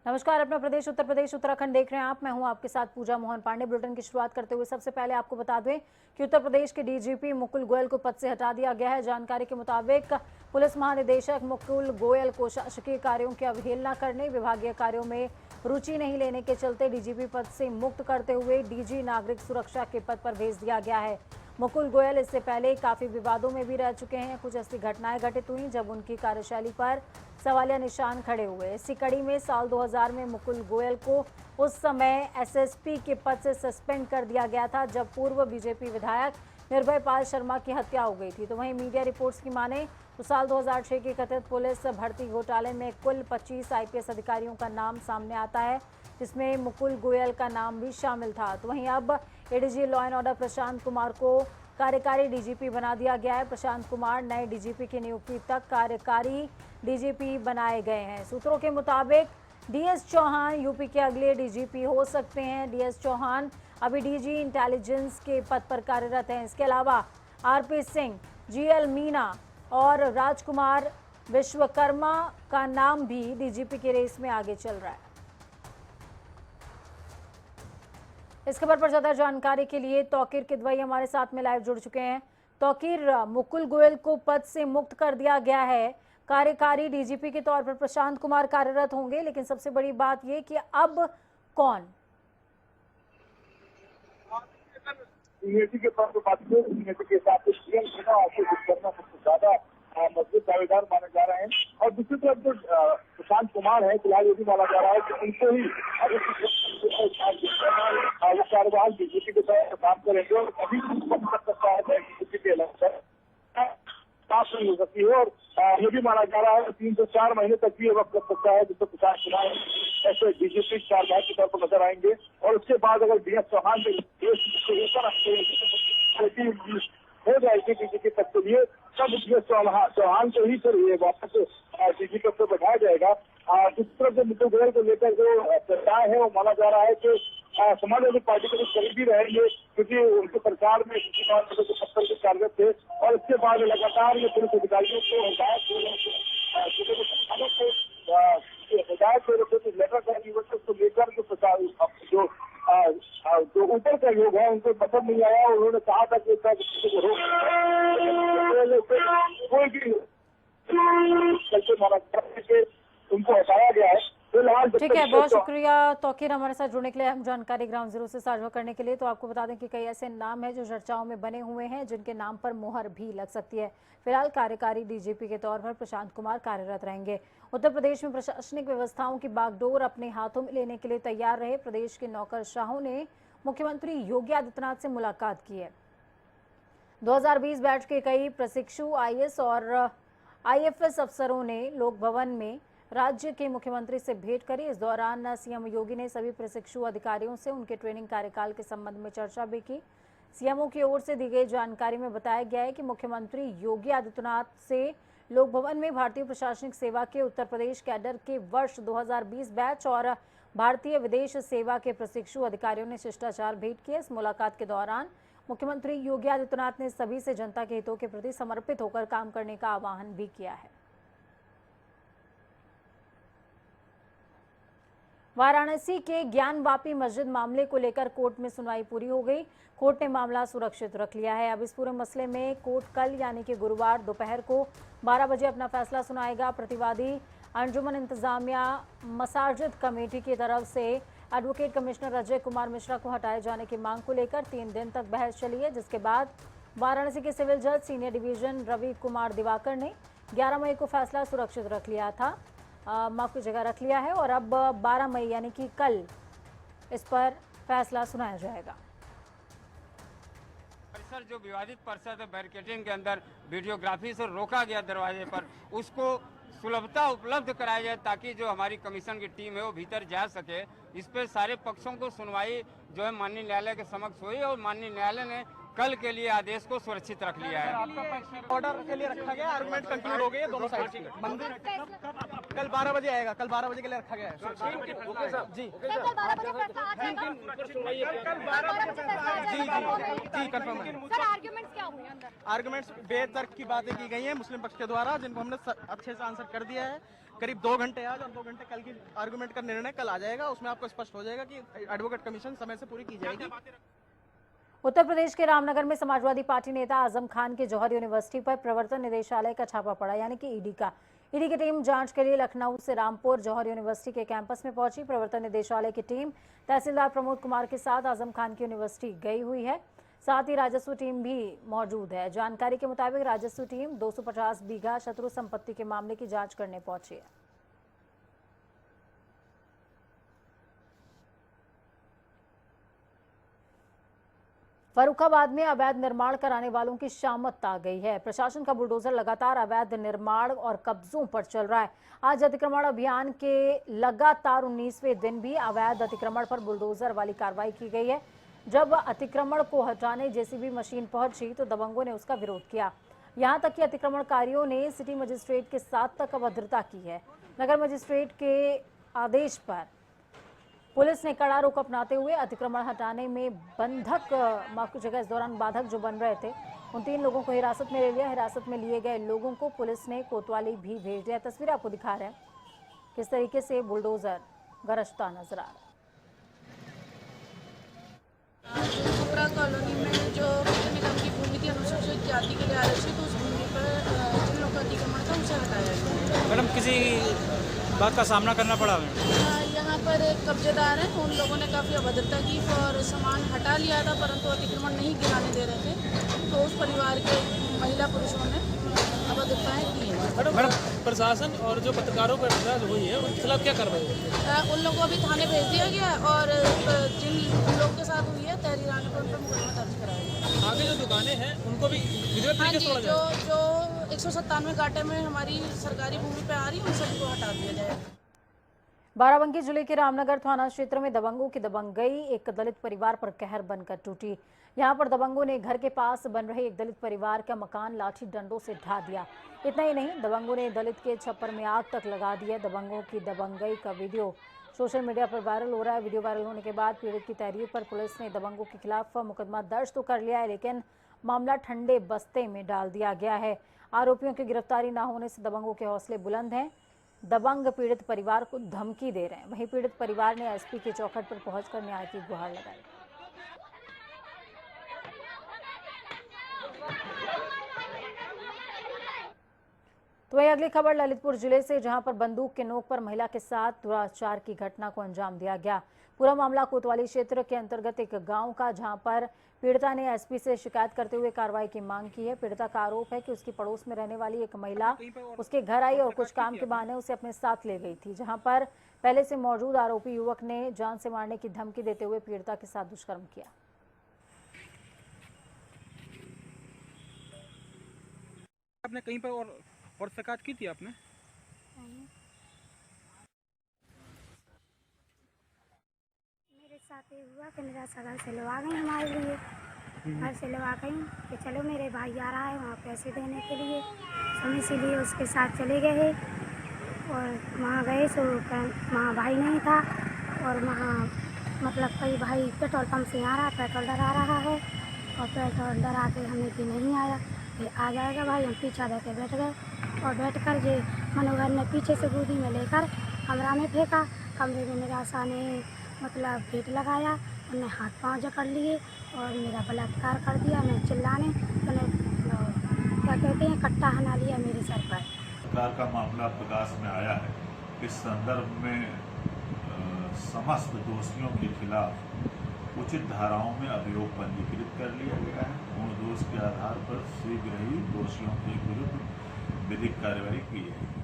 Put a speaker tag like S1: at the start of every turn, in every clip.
S1: नमस्कार। अपना प्रदेश उत्तर प्रदेश उत्तराखंड देख रहे हैं आप। मैं हूं आपके साथ पूजा मोहन पांडे। बुलेटिन की शुरुआत करते हुए सबसे पहले आपको बता दें कि उत्तर प्रदेश के डीजीपी मुकुल गोयल को पद से हटा दिया गया है। जानकारी के मुताबिक पुलिस महानिदेशक मुकुल गोयल को शासकीय कार्यों की अवहेलना करने, विभागीय कार्यों में रुचि नहीं लेने के चलते डीजीपी पद से मुक्त करते हुए डीजी नागरिक सुरक्षा के पद पर भेज दिया गया है। मुकुल गोयल इससे पहले काफी विवादों में भी रह चुके हैं। कुछ ऐसी घटनाएं घटित हुई जब उनकी कार्यशैली पर सवालिया निशान खड़े हुए। इसी कड़ी में साल 2000 में मुकुल गोयल को उस समय एसएसपी के पद से सस्पेंड कर दिया गया था, जब पूर्व बीजेपी विधायक निर्भय पाल शर्मा की हत्या हो गई थी। तो वहीं मीडिया रिपोर्ट्स की माने तो साल 2006 के कथित पुलिस भर्ती घोटाले में कुल 25 आईपीएस अधिकारियों का नाम सामने आता है, जिसमें मुकुल गोयल का नाम भी शामिल था। तो वहीं अब ADG law and order Prashant Kumar को कार्यकारी डीजीपी बना दिया गया है। प्रशांत कुमार नए डीजीपी की नियुक्ति तक कार्यकारी डीजीपी बनाए गए हैं। सूत्रों के मुताबिक डीएस चौहान यूपी के अगले डीजीपी हो सकते हैं। डीएस चौहान अभी डीजी इंटेलिजेंस के पद पर कार्यरत हैं। इसके अलावा आरपी सिंह, जीएल मीना और राजकुमार विश्वकर्मा का नाम भी डीजीपी की रेस में आगे चल रहा है। इस खबर पर ज्यादा जानकारी के लिए तौकीर किदवई हमारे साथ में लाइव जुड़ चुके हैं। तौकीर, मुकुल गोयल को पद से मुक्त कर दिया गया है। कार्यकारी डीजीपी के तौर पर प्रशांत कुमार कार्यरत होंगे, लेकिन सबसे बड़ी बात यह कि अब कौन?
S2: यूनिवर्सिटी के पद पर यूनिवर्सिटी के हिसाब से सीएम चुनाव आपको करना सबसे ज्यादा मजबूत दावेदार माने जा रहे हैं। और दूसरी तरफ जो प्रशांत कुमार है, फिलहाल ये भी माना जा रहा है कि उनको ही वो कार्यवाहक डीजीपी के तहत काम करेंगे और अभी कर सकता है डीजीपी के इलेक्शन साफ नहीं हो सकती है। और ये भी माना जा रहा है 3 से 4 महीने तक भी ये वक्त लग सकता है जिससे प्रशांत कुमार ऐसे डीजीपी कार्यवाहक के तौर पर नजर आएंगे। और उसके बाद अगर डीएस चौहान हो जाएगी डीजीपी पद के लिए, तब डीएस चौहान को ही फिर ये वापस डीजी पद पर बैठाया जाएगा। जिस तरफ जो मुकुल गोयल को लेकर जो चर्चाएं है वो माना जा रहा है कि समाजवादी पार्टी के करीबी रहेंगे, क्योंकि उनकी सरकार में पत्थर के कार्यरत थे। और इसके बाद लगातार ये पुलिस अधिकारियों को हिदायत लेटर को लेकर जो ऊपर का योग है उनको पसंद नहीं आया। उन्होंने कहा था कि कोई भी उनको हटाया गया है।
S1: ठीक है, बहुत शुक्रिया तौकीर हमारे साथ जुड़ने के लिए, हम जानकारी ग्राउंड जीरो से साझा करने के लिए। तो आपको बता दें कि कई ऐसे नाम हैं जो चर्चाओं में बने हुए हैं, जिनके नाम पर मोहर भी लग सकती है। फिलहाल कार्यकारी डीजीपी के तौर पर प्रशांत कुमार कार्यरत रहेंगे। उत्तर प्रदेश में प्रशासनिक व्यवस्थाओं की बागडोर अपने हाथों में लेने के लिए तैयार रहे प्रदेश के नौकरशाहों ने मुख्यमंत्री योगी आदित्यनाथ से मुलाकात की है। 2020 बैच के कई प्रशिक्षु आईएएस और आईएफएस अफसरों ने लोक भवन में राज्य के मुख्यमंत्री से भेंट करी। इस दौरान सीएम योगी ने सभी प्रशिक्षु अधिकारियों से उनके ट्रेनिंग कार्यकाल के संबंध में चर्चा भी की। सीएमओ की ओर से दी गई जानकारी में बताया गया है कि मुख्यमंत्री योगी आदित्यनाथ से लोक भवन में भारतीय प्रशासनिक सेवा के उत्तर प्रदेश कैडर के वर्ष 2020 बैच और भारतीय विदेश सेवा के प्रशिक्षु अधिकारियों ने शिष्टाचार भेंट किए। इस मुलाकात के दौरान मुख्यमंत्री योगी आदित्यनाथ ने सभी से जनता के हितों के प्रति समर्पित होकर काम करने का आह्वान भी किया है। वाराणसी के ज्ञानवापी मस्जिद मामले को लेकर कोर्ट में सुनवाई पूरी हो गई। कोर्ट ने मामला सुरक्षित रख लिया है। अब इस पूरे मसले में कोर्ट कल यानी कि गुरुवार दोपहर को 12 बजे अपना फैसला सुनाएगा। प्रतिवादी अंजुमन इंतजामिया मसाजिद कमेटी की तरफ से एडवोकेट कमिश्नर अजय कुमार मिश्रा को हटाए जाने की मांग को लेकर 3 दिन तक बहस चली है, जिसके बाद वाराणसी के सिविल जज सीनियर डिवीजन रवि कुमार दिवाकर ने 11 मई को फैसला सुरक्षित रख लिया था, माफ की जगह रख लिया है। और अब 12 मई यानी कि कल इस पर फैसला सुनाया जाएगा।
S3: परिसर जो विवादित परिसर है, बैरिकेडिंग के अंदर वीडियोग्राफी से रोका गया दरवाजे पर, उसको सुलभता उपलब्ध कराया जाए ताकि जो हमारी कमीशन की टीम है वो भीतर जा सके। इस पर सारे पक्षों को सुनवाई जो है माननीय न्यायालय के समक्ष हुई और माननीय न्यायालय ने कल के लिए आदेश को सुरक्षित रख लिया है।
S4: ऑर्डर के लिए रखा गया, आर्गुमेंट कंक्लूड हो गए दोनों साइड। मंदिर कल 12 बजे आएगा, कल 12 बजे के लिए रखा गया है जी। जी कंफर्म है। आर्गुमेंट्स बेतर्क की बातें की गई हैं मुस्लिम पक्ष के द्वारा, जिनको हमने अच्छे से आंसर कर दिया है। करीब 2 घंटे आज और 2 घंटे कल की आर्गुमेंट का निर्णय कल आ जाएगा, उसमें आपको स्पष्ट हो जाएगा कि एडवोकेट कमीशन समय से पूरी की जाएगी।
S1: उत्तर प्रदेश के रामनगर में समाजवादी पार्टी नेता आजम खान के जौहर यूनिवर्सिटी पर प्रवर्तन निदेशालय का छापा पड़ा, यानी कि ईडी का। ईडी की टीम जांच के लिए लखनऊ से रामपुर जौहर यूनिवर्सिटी के कैंपस में पहुंची। प्रवर्तन निदेशालय की टीम तहसीलदार प्रमोद कुमार के साथ आजम खान की यूनिवर्सिटी गई हुई है, साथ ही राजस्व टीम भी मौजूद है। जानकारी के मुताबिक राजस्व टीम 250 बीघा शत्रु संपत्ति के मामले की जांच करने पहुंची है। फर्रुखाबाद में अवैध निर्माण कराने वालों की शामत आ गई है। प्रशासन का बुलडोजर लगातार अवैध निर्माण और कब्जों पर चल रहा है। आज अतिक्रमण अभियान के लगातार 19वें दिन भी अवैध अतिक्रमण पर बुलडोजर वाली कार्रवाई की गई है। जब अतिक्रमण को हटाने जेसीबी मशीन पहुंची तो दबंगों ने उसका विरोध किया। यहां तक कि अतिक्रमणकारियों ने सिटी मजिस्ट्रेट के साथ तक अभद्रता की है। नगर मजिस्ट्रेट के आदेश पर पुलिस ने कड़ा रुख अपनाते हुए अतिक्रमण हटाने में माफ जगह इस दौरान बाधक जो बन रहे थे उन 3 लोगों को हिरासत में ले लिया। हिरासत में लिए गए लोगों को पुलिस ने कोतवाली भी भेज दिया। तस्वीर आपको दिखा रहे हैं किस तरीके से बुलडोजर गरजता नजर आ रहा है।
S5: छपरा कॉलोनी में जो निगम की भूमि थी अनुसूचित जाति के लिए आरक्षित, उस भूमि पर जिन लोगों का अतिक्रमण था उसे हटाया गया।
S6: मैडम किसी बात का सामना करना पड़ा हमें?
S5: यहाँ पर एक कब्जेदार हैं, उन लोगों ने काफ़ी अभद्रता की और सामान हटा लिया था, परंतु अतिक्रमण नहीं गिराने दे रहे थे। तो उस परिवार के महिला पुरुषों ने अभद्रताएँ की हैं।
S6: मैडम प्रशासन और जो पत्रकारों पर अटैक हुई है उनके खिलाफ क्या कार्रवाई होगी?
S5: उन लोगों को अभी थाने भेज दिया गया और जिन लोग के साथ हुई है तहरीर आने पर उन पर मुकदमा दर्ज कराया गया।
S6: आगे जो दुकानें हैं उनको भी
S5: हाँ जी, जो 197 गाटे में हमारी सरकारी भूमि पे आ रही है उन सबको हटा दिया जाएगा।
S1: बाराबंकी जिले के रामनगर थाना क्षेत्र में दबंगों की दबंगई एक दलित परिवार पर कहर बनकर टूटी। यहां पर दबंगों ने घर के पास बन रहे एक दलित परिवार का मकान लाठी डंडों से ढा दिया। इतना ही नहीं, दबंगों ने दलित के छप्पर में आग तक लगा दी है। दबंगों की दबंगई का वीडियो सोशल मीडिया पर वायरल हो रहा है। वीडियो वायरल होने के बाद पीड़ित की तहरीर पर पुलिस ने दबंगों के खिलाफ मुकदमा दर्ज तो कर लिया है, लेकिन मामला ठंडे बस्ते में डाल दिया गया है। आरोपियों की गिरफ्तारी न होने से दबंगों के हौसले बुलंद हैं। दबंग पीड़ित परिवार को धमकी दे रहे हैं। वहीं पीड़ित परिवार ने एसपी के चौखट पर पहुंचकर न्याय की गुहार लगाई। तो वही अगली खबर ललितपुर जिले से, जहां पर बंदूक के नोक पर महिला के साथ दुराचार की घटना को अंजाम दिया गया। पूरा मामला कोतवाली क्षेत्र के अंतर्गत एक गांव का, जहां पर पीड़िता ने एसपी से शिकायत करते हुए कार्रवाई की मांग की है। पीड़िता का आरोप है कि उसकी पड़ोस में रहने वाली एक महिला उसके घर आई और कुछ काम के बहाने उसे अपने साथ ले गई थी, जहां पर पहले से मौजूद आरोपी युवक ने जान से मारने की धमकी देते हुए पीड़िता के साथ दुष्कर्म किया।
S6: आपने कहीं पर और शिकायत की थी आपने?
S7: मेरे साथ ये हुआ कि मेरा सगा से लवा गई हमारे लिए, घर से लवा गई कि चलो मेरे भाई आ रहा है वहाँ पैसे देने के लिए, हम इसीलिए उसके साथ चले गए और वहाँ गए तो वहाँ भाई नहीं था और वहाँ मतलब कोई भाई पेट्रोल पंप से आ रहा, पेट्रोल डरा रहा है और पेट्रोल डरा के हमें भी नहीं आया, फिर आ जाएगा भाई। हम पीछा देके बैठ गए और बैठकर ये मनोहर ने पीछे से गोदी में लेकर कमरा में फेंका। कमरे में निराशा ने मतलब पेट लगाया, उन्हें हाथ पांव जकड़ लिए और मेरा बलात्कार कर दिया। मैं चिल्लाने तो क्या कहते हैं कट्टा हना लिया मेरे सर पर।
S8: सरकार का मामला प्रकाश में आया है। इस संदर्भ में समस्त दोषियों के खिलाफ उचित धाराओं में अभियोग पंजीकृत कर लिया गया है। पूर्ण दोष के आधार पर शीघ्र ही दोषियों के विरुद्ध विधिक कार्रवाई की जाएगी।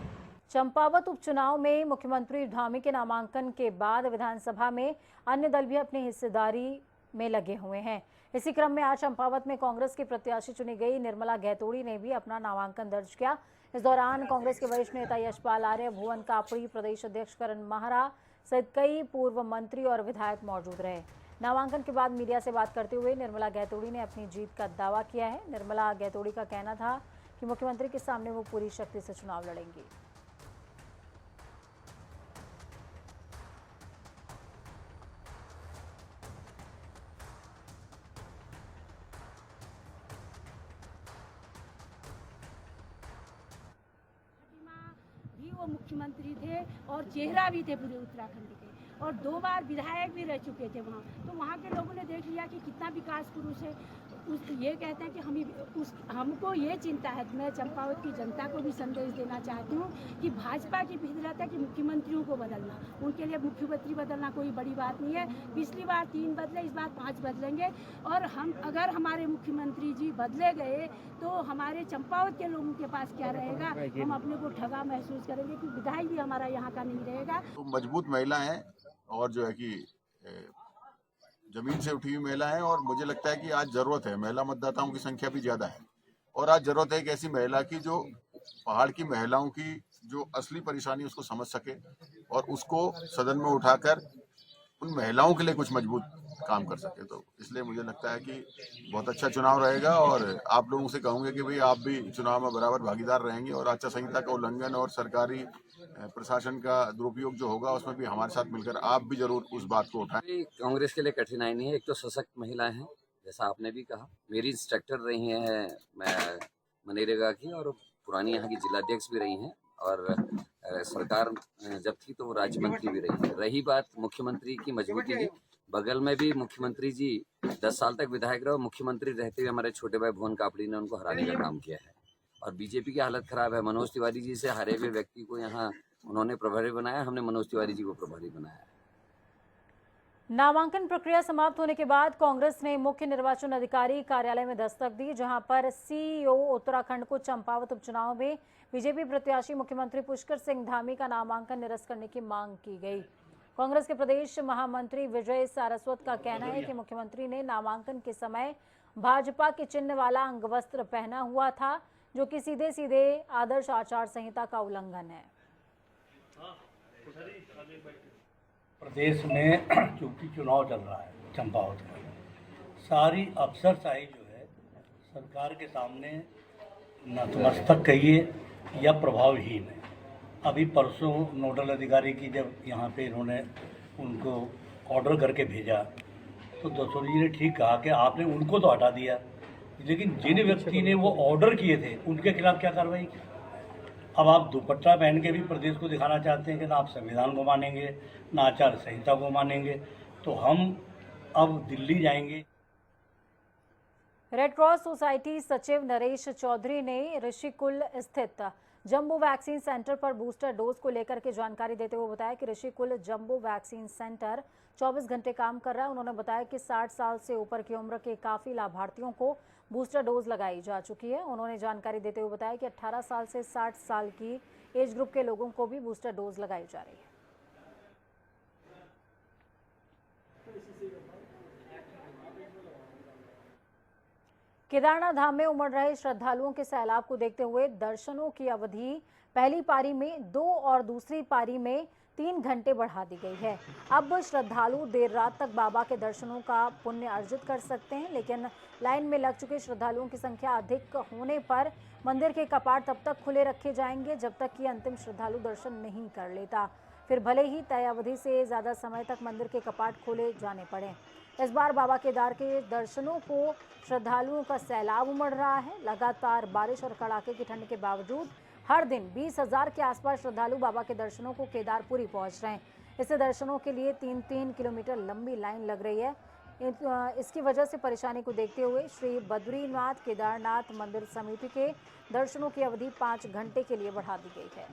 S1: चंपावत उपचुनाव में मुख्यमंत्री धामी के नामांकन के बाद विधानसभा में अन्य दल भी अपनी हिस्सेदारी में लगे हुए हैं। इसी क्रम में आज चंपावत में कांग्रेस की प्रत्याशी चुनी गई निर्मला गैतोड़ी ने भी अपना नामांकन दर्ज किया। इस दौरान कांग्रेस के वरिष्ठ नेता यशपाल आर्य, भुवन कापड़ी, प्रदेश अध्यक्ष करण माहरा सहित कई पूर्व मंत्री और विधायक मौजूद रहे। नामांकन के बाद मीडिया से बात करते हुए निर्मला गैतोड़ी ने अपनी जीत का दावा किया है। निर्मला गैतोड़ी का कहना था कि मुख्यमंत्री के सामने वो पूरी शक्ति से चुनाव लड़ेंगी।
S9: भी वो मुख्यमंत्री थे और चेहरा भी थे पूरे उत्तराखंड के, और 2 बार विधायक भी रह चुके थे वहाँ। तो वहाँ के लोगों ने देख लिया कि कितना विकास पुरुष है। ये कहते हैं कि हमको ये चिंता है। मैं चंपावत की जनता को भी संदेश देना चाहती हूँ कि भाजपा की विधेयक है कि मुख्यमंत्रियों को बदलना, उनके लिए मुख्यमंत्री बदलना कोई बड़ी बात नहीं है। पिछली बार 3 बदले, इस बार 5 बदलेंगे। और हम अगर हमारे मुख्यमंत्री जी बदले गए तो हमारे चंपावत के लोगों के पास क्या रहेगा? हम अपने को ठगा महसूस करेंगे कि विधायक भी हमारा यहाँ का नहीं रहेगा।
S10: तो मजबूत महिला है और जो है कि जमीन से उठी हुई महिला है, और मुझे लगता है कि आज जरूरत है, महिला मतदाताओं की संख्या भी ज्यादा है, और आज जरूरत है एक ऐसी महिला की जो पहाड़ की महिलाओं की जो असली परेशानी उसको समझ सके और उसको सदन में उठाकर उन महिलाओं के लिए कुछ मजबूत काम कर सके। तो इसलिए मुझे लगता है कि बहुत अच्छा चुनाव रहेगा, और आप लोगों से कहूँगे कि भाई आप भी चुनाव में बराबर भागीदार रहेंगे, और आचार संहिता का उल्लंघन और सरकारी प्रशासन का दुरुपयोग जो होगा उसमें भी हमारे साथ मिलकर आप भी जरूर उस बात को उठाएं।
S11: कांग्रेस के लिए कठिनाई नहीं है। एक तो सशक्त महिलाएं हैं, जैसा आपने भी कहा। मेरी इंस्ट्रक्टर रही हैं मैं मनरेगा की, और पुरानी यहाँ की जिलाध्यक्ष भी रही हैं, और सरकार जब थी तो वो राज्य मंत्री भी रही है। रही बात मुख्यमंत्री की मजबूती की, बगल में भी मुख्यमंत्री जी 10 साल तक विधायक रहे, और मुख्यमंत्री रहते हुए हमारे छोटे भाई भुवन कापड़ी ने उनको हराने का काम किया है। और बीजेपी की हालत खराब है। मनोज तिवारी जी से हारे हुए व्यक्ति को यहाँ उन्होंने प्रभारी बनाया, हमने मनोज तिवारी जी को प्रभारी बनाया।
S1: नामांकन प्रक्रिया समाप्त होने के बाद कांग्रेस ने मुख्य निर्वाचन अधिकारी कार्यालय में दस्तक दी, जहां पर सीईओ उत्तराखंड को चंपावत उपचुनाव में बीजेपी प्रत्याशी मुख्यमंत्री पुष्कर सिंह धामी का नामांकन निरस्त करने की मांग की गई। कांग्रेस के प्रदेश महामंत्री विजय सारस्वत का कहना है कि मुख्यमंत्री ने नामांकन के समय भाजपा के चिन्ह वाला अंगवस्त्र पहना हुआ था, जो कि सीधे सीधे आदर्श आचार संहिता का उल्लंघन है।
S12: प्रदेश में चूंकि चुनाव चल रहा है चंपावत में, सारी अफसरशाही जो है सरकार के सामने नतमस्तक कहिए या प्रभावहीन है। अभी परसों नोडल अधिकारी की जब यहाँ पे इन्होंने उनको ऑर्डर करके भेजा तो दसोरी जी ने ठीक कहा कि आपने उनको तो हटा दिया, लेकिन जिन व्यक्ति ने वो ऑर्डर किए थे उनके खिलाफ क्या कार्रवाई की? अब आप दुपट्टा पहन के भी प्रदेश को दिखाना चाहते हैं कि ना आप संविधान को मानेंगे ना आचार संहिता को मानेंगे। तो हम अब दिल्ली जाएंगे।
S1: रेड क्रॉस सोसाइटी सचिव नरेश चौधरी ने ऋषिकुल स्थित जंबो वैक्सीन सेंटर पर बूस्टर डोज को लेकर के जानकारी देते हुए बताया कि ऋषिकुल जंबो वैक्सीन सेंटर 24 घंटे काम कर रहा है। उन्होंने बताया कि 60 साल से ऊपर की उम्र के काफ़ी लाभार्थियों को बूस्टर डोज लगाई जा चुकी है। उन्होंने जानकारी देते हुए बताया कि 18 साल से 60 साल की एज ग्रुप के लोगों को भी बूस्टर डोज लगाई जा रही है। केदारनाथ धाम में उमड़ रहे श्रद्धालुओं के सैलाब को देखते हुए दर्शनों की अवधि पहली पारी में 2 और दूसरी पारी में 3 घंटे बढ़ा दी गई है। अब श्रद्धालु देर रात तक बाबा के दर्शनों का पुण्य अर्जित कर सकते हैं, लेकिन लाइन में लग चुके श्रद्धालुओं की संख्या अधिक होने पर मंदिर के कपाट तब तक खुले रखे जाएंगे जब तक कि अंतिम श्रद्धालु दर्शन नहीं कर लेता। फिर भले ही तय अवधि से ज़्यादा समय तक मंदिर के कपाट खोले जाने पड़े। इस बार बाबा केदार के दर्शनों को श्रद्धालुओं का सैलाब उमड़ रहा है। लगातार बारिश और कड़ाके की ठंड के बावजूद हर दिन 20,000 के आसपास श्रद्धालु बाबा के दर्शनों को केदारपुरी पहुंच रहे हैं। इससे दर्शनों के लिए 3-3 किलोमीटर लंबी लाइन लग रही है। इसकी वजह से परेशानी को देखते हुए श्री बद्रीनाथ केदारनाथ मंदिर समिति के दर्शनों की अवधि 5 घंटे के लिए बढ़ा दी गई है।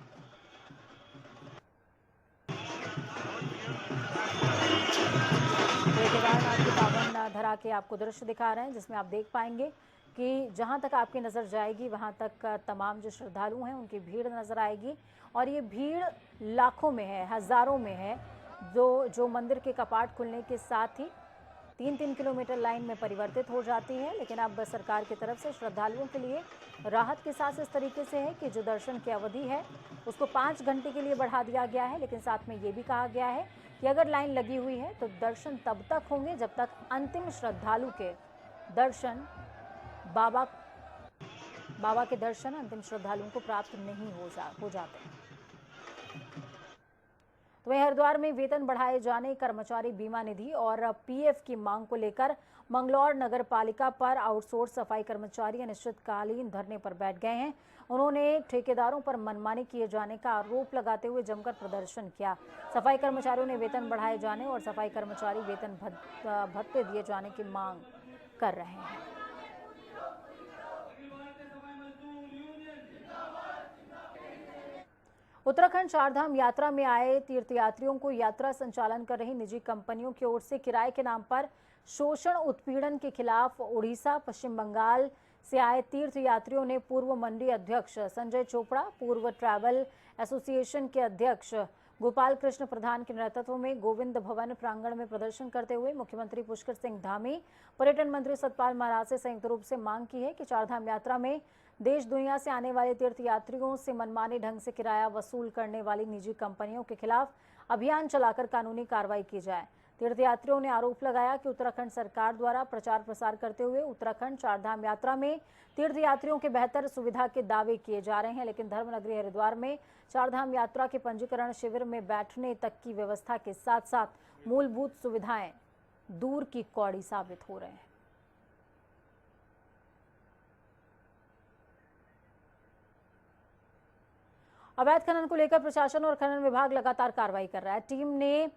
S1: केदारनाथ की पावन धरा के आपको दृश्य दिखा रहे हैं, जिसमें आप देख पाएंगे कि जहां तक आपकी नज़र जाएगी वहां तक तमाम जो श्रद्धालु हैं उनकी भीड़ नज़र आएगी। और ये भीड़ लाखों में है, हज़ारों में है, जो मंदिर के कपाट खुलने के साथ ही 3-3 किलोमीटर लाइन में परिवर्तित हो जाती है। लेकिन अब सरकार की तरफ से श्रद्धालुओं के लिए राहत की सांस इस तरीके से है कि जो दर्शन की अवधि है उसको 5 घंटे के लिए बढ़ा दिया गया है। लेकिन साथ में ये भी कहा गया है कि अगर लाइन लगी हुई है तो दर्शन तब तक होंगे जब तक अंतिम श्रद्धालु के दर्शन बाबा के दर्शन अंतिम श्रद्धालुओं को प्राप्त नहीं हो जाते। तो वहीं हरिद्वार में वेतन बढ़ाए जाने, कर्मचारी बीमा निधि और पीएफ की मांग को लेकर मंगलौर नगर पालिका पर आउटसोर्स सफाई कर्मचारी अनिश्चितकालीन धरने पर बैठ गए हैं। उन्होंने ठेकेदारों पर मनमानी किए जाने का आरोप लगाते हुए जमकर प्रदर्शन किया। सफाई कर्मचारियों ने वेतन बढ़ाए जाने और सफाई कर्मचारी वेतन भत्ते दिए जाने की मांग कर रहे हैं। उत्तराखंड चारधाम यात्रा में आए तीर्थयात्रियों को यात्रा संचालन कर रही निजी कंपनियों की ओर से किराए के नाम पर शोषण उत्पीड़न के खिलाफ उड़ीसा, पश्चिम बंगाल से आए तीर्थयात्रियों ने पूर्व मंडी अध्यक्ष संजय चोपड़ा, पूर्व ट्रैवल एसोसिएशन के अध्यक्ष गोपाल कृष्ण प्रधान के नेतृत्व में गोविंद भवन प्रांगण में प्रदर्शन करते हुए मुख्यमंत्री पुष्कर सिंह धामी, पर्यटन मंत्री सतपाल महाराज से संयुक्त रूप से मांग की है कि चारधाम यात्रा में देश दुनिया से आने वाले तीर्थयात्रियों से मनमाने ढंग से किराया वसूल करने वाली निजी कंपनियों के खिलाफ अभियान चलाकर कानूनी कार्रवाई की जाए। तीर्थयात्रियों ने आरोप लगाया कि उत्तराखंड सरकार द्वारा प्रचार प्रसार करते हुए उत्तराखंड चारधाम यात्रा में तीर्थयात्रियों के बेहतर सुविधा के दावे किए जा रहे हैं, लेकिन धर्मनगरी हरिद्वार में चारधाम यात्रा के पंजीकरण शिविर में बैठने तक की व्यवस्था के साथ साथ मूलभूत सुविधाएं दूर की कौड़ी साबित हो रहे हैं। अवैध खनन को लेकर प्रशासन और खनन विभाग लगातार कार्रवाई कर रहा है। टीम ने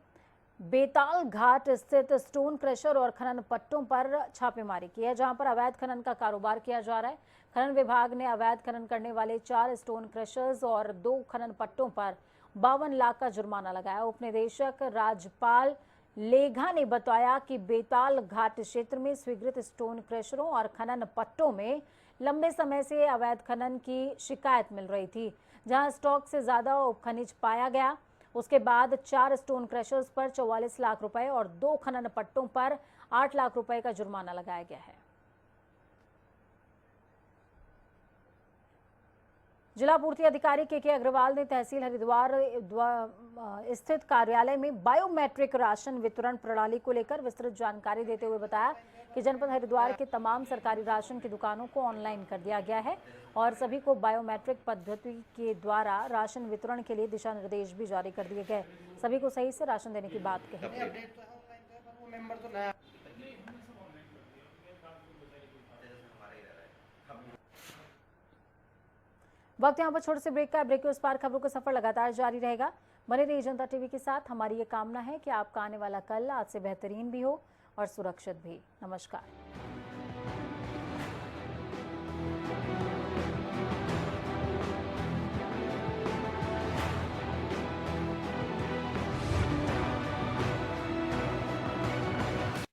S1: बेताल घाट स्थित स्टोन क्रशर और खनन पट्टों पर छापेमारी की है, जहां पर अवैध खनन का कारोबार किया जा रहा है। खनन विभाग ने अवैध खनन करने वाले 4 स्टोन क्रशर्स और 2 खनन पट्टों पर 52 लाख का जुर्माना लगाया। उप निदेशक राजपाल लेघा ने बताया कि बेताल घाट क्षेत्र में स्वीकृत स्टोन क्रशरों और खनन पट्टों में लंबे समय से अवैध खनन की शिकायत मिल रही थी, जहां स्टॉक से ज्यादा उपखनिज पाया गया। उसके बाद 4 स्टोन क्रशर्स पर 44 लाख रुपए और 2 खनन पट्टों पर 8 लाख रुपए का जुर्माना लगाया गया है। जिला पूर्ति अधिकारी के अग्रवाल ने तहसील हरिद्वार स्थित कार्यालय में बायोमेट्रिक राशन वितरण प्रणाली को लेकर विस्तृत जानकारी देते हुए बताया कि जनपद हरिद्वार के तमाम सरकारी राशन की दुकानों को ऑनलाइन कर दिया गया है और सभी को बायोमेट्रिक पद्धति के द्वारा राशन वितरण के लिए दिशा निर्देश भी जारी कर दिए गए। सभी को सही से राशन देने की बात कही। वक्त यहाँ पर छोटे से ब्रेक का। ब्रेक के उस पार खबरों का सफर लगातार जारी रहेगा। बने रहिए जनता टीवी के साथ। हमारी ये कामना है कि आपका आने वाला कल आज से बेहतरीन भी हो और सुरक्षित भी। नमस्कार।